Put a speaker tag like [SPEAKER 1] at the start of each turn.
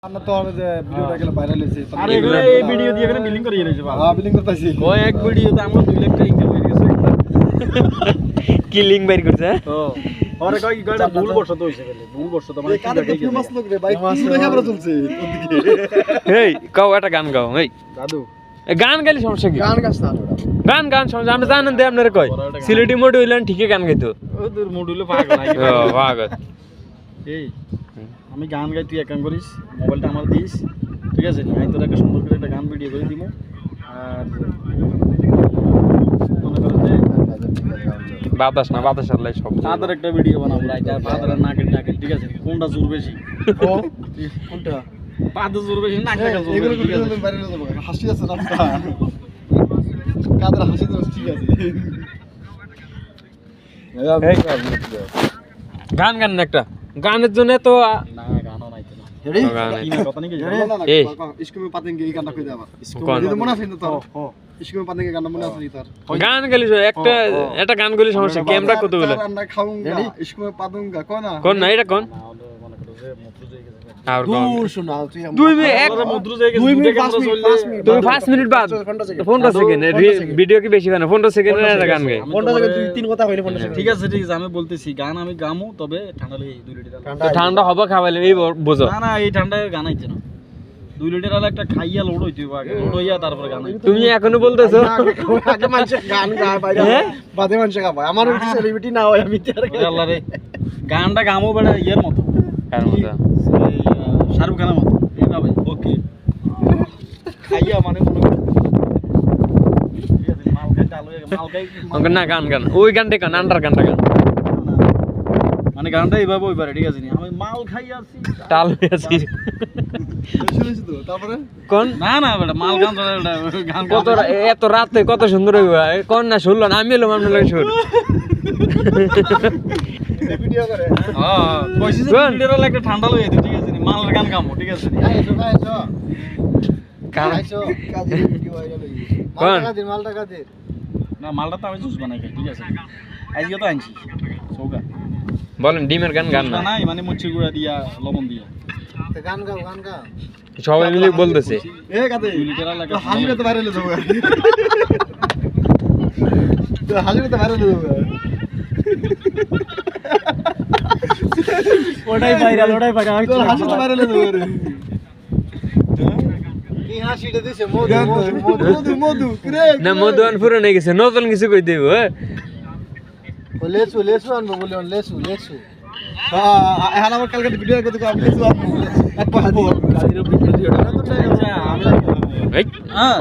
[SPEAKER 1] আমরা তো যে ভিডিওটা গেলে ভাইরাল হইছে
[SPEAKER 2] আরে এগুলো এই ভিডিও দিয়ে এখানে বিলিং করে দিয়েছে বাবা
[SPEAKER 1] হ্যাঁ বিলিং করতেছি
[SPEAKER 2] ওই এক ভিডিওতে আমরা 2 লাখ টাকা ইনকাম করে গেছে
[SPEAKER 3] কি লিংক বাইর করছে
[SPEAKER 2] তো আরে কই কি কয়টা ভুল বর্ষ তো হইছে গেলে ভুল বর্ষ তো মানে কি
[SPEAKER 1] কাদের
[SPEAKER 2] দেখে
[SPEAKER 1] ফেমাস লোক রে ভাই পুরো ক্যামেরা চলছে ওদিকে
[SPEAKER 3] এই গাও একটা গান গাও এই
[SPEAKER 2] দাদু
[SPEAKER 3] গান গাইলে সমস্যা কি
[SPEAKER 1] গান গাছ না
[SPEAKER 3] গান সমস্যা আমরা জানেন দে আপনারা কই সিলেটি মোড হইলেন ঠিকই গান গাইতো
[SPEAKER 2] ও তোর মুড হইলো পাগল নাকি
[SPEAKER 3] পাগল
[SPEAKER 2] এই আমি গান গাই তুই এক কাম করিস মোবাইলটা আমার দিস ঠিক আছে আমি তোর একটা সুন্দর করে একটা গান ভিডিও করে দিমু আর মনে করো যে
[SPEAKER 3] বাতাস না বাতাস আল্লাহ সব
[SPEAKER 2] তাদের একটা ভিডিও বানাবো রাইটা পাদরা নাকের নাকের ঠিক আছে কোনটা জোর বেশি
[SPEAKER 1] ও কোনটা
[SPEAKER 2] পাদ জোর বেশি নাক টাকা জোর
[SPEAKER 1] এগুলো
[SPEAKER 2] বেশি ঠিক আছে
[SPEAKER 1] ভাইরাল হয়ে যাবে হাসি আছে না কাদের হাসি তো ঠিক আছে
[SPEAKER 3] গান গান না একটা গানের জন্য তো
[SPEAKER 2] না গানও নাই তো
[SPEAKER 1] রেডি
[SPEAKER 2] কি না কথা নাকি
[SPEAKER 3] এই।
[SPEAKER 1] ইস্কুমে পাতেঙ্গে এই গানটা কই দাও
[SPEAKER 3] কোন?
[SPEAKER 1] যদি মনে আছে না তোর ইস্কুমে পাতেঙ্গে গানটা মনে আছে নি তোর
[SPEAKER 3] গান গালি একটা একটা গান গুলি সমস্যা ক্যামেরা কতগুলো
[SPEAKER 1] আমরা খাউঙ্গা ইস্কুমে পাতুঙ্গা কোন না
[SPEAKER 3] কোন না এটা কোন
[SPEAKER 2] না হলো মনে করো যে মধুর হয়ে গেছে
[SPEAKER 3] আর কোন
[SPEAKER 1] দূর শোনা তুই
[SPEAKER 3] দুই মিনিট এক
[SPEAKER 2] মধুর হয়ে গেছে
[SPEAKER 1] 2 মিনিট
[SPEAKER 2] ক্যামেরা
[SPEAKER 1] 5
[SPEAKER 2] চললে
[SPEAKER 1] মিনিট
[SPEAKER 3] তুমি 5 মিনিট বাদ 15 সেকেন্ড ভিডিও কি বেশি হয় না 15 সেকেন্ডের একটা গান গাই
[SPEAKER 1] কোনটা থেকে তুই তিন কথা কইলে 15
[SPEAKER 2] ঠিক আছে আমি বলতেছি গান আমি গামু তবে ঠান্ডা লেগে 2 লিটার
[SPEAKER 3] তো ঠান্ডা হবে খাওয়াইলে এই বোঝো
[SPEAKER 2] না না এই ঠান্ডায় গান আইছে না 2 লিটার আলা একটা খাইয়া লোড হইতে হবে আগে লোড হইয়া তারপরে গান আইছে
[SPEAKER 3] তুমি এখনো বলতেছো
[SPEAKER 1] আগে মানুষ গান গায় বাইরে বাদে মানুষ গায় আমার উঠি সেলিব্রিটি না হয় আমি তার
[SPEAKER 2] ওরে আল্লাহ রে গানটা গামো বেড়া ইয়ের মতো
[SPEAKER 3] কার মতো
[SPEAKER 2] এই, শাহরুখ খানের মতো এইভাবে ওকে খাইয়া মানে মনে করো ঠিক আছে মাল খাই চালু হয়ে গেছে, মাল খাই
[SPEAKER 3] অঙ্ক না গান গান ওই গানটা গান আন্ডার গানটা গান
[SPEAKER 2] মানে গানটা এইভাবে ওইবারে ঠিক আছে নি আমি মাল খাই আসি
[SPEAKER 3] টাল হয়ে আছি
[SPEAKER 1] শুনেছিস তো তারপরে
[SPEAKER 3] কোন
[SPEAKER 2] না না বেটা মাল গান চলে গান
[SPEAKER 3] কত এত রাতে কত সুন্দর হইব কোন না শুনলো না আমি এলাম আপনার লাগে শুন
[SPEAKER 1] ভিডিও করে
[SPEAKER 2] হ্যাঁ কইছি যে
[SPEAKER 3] কোন?
[SPEAKER 2] লিটার একটা ঠান্ডা লই আইতে ঠিক আছে নি মালের গান গামো ঠিক আছে নি
[SPEAKER 1] আইছো
[SPEAKER 3] গান
[SPEAKER 1] আইছো কাজের ভিডিও ভাইরাল হই
[SPEAKER 3] কোন?
[SPEAKER 1] মালটা কাদের
[SPEAKER 2] না মালটা তো আমি জুস বানাই খাই ঠিক আছে আজকে তো আনছি সৌগা
[SPEAKER 3] বলেন ডিমের গান গান না
[SPEAKER 2] নাই মানে মরিচের গুঁড়া দিয়া লবণ দিয়া
[SPEAKER 1] তো গান গাও
[SPEAKER 3] সবাই মিলে বলতেছে
[SPEAKER 1] এ কাদে
[SPEAKER 2] 2 লিটার লাগে
[SPEAKER 1] হাসিলে তো ভাইরাল হয়ে যাবে তো হাসিলে তো ভাইরাল হয়ে যাবে
[SPEAKER 2] ওটাই ভাইরাল
[SPEAKER 1] তো হাসি তো ভাইরাল হয়ে যাবে কি হাসিটা দিছে মধু রে
[SPEAKER 3] না মধুয়ান পুরো নিয়ে গেছে নতুন কিছু কই দেব
[SPEAKER 1] লেসু আনবো বলে লেসু হ্যাঁ এখন আমার কালকে ভিডিও করতে আমি লেসু আনবো এক পাহাড়
[SPEAKER 2] আচ্ছা আমি
[SPEAKER 3] এই
[SPEAKER 2] হ্যাঁ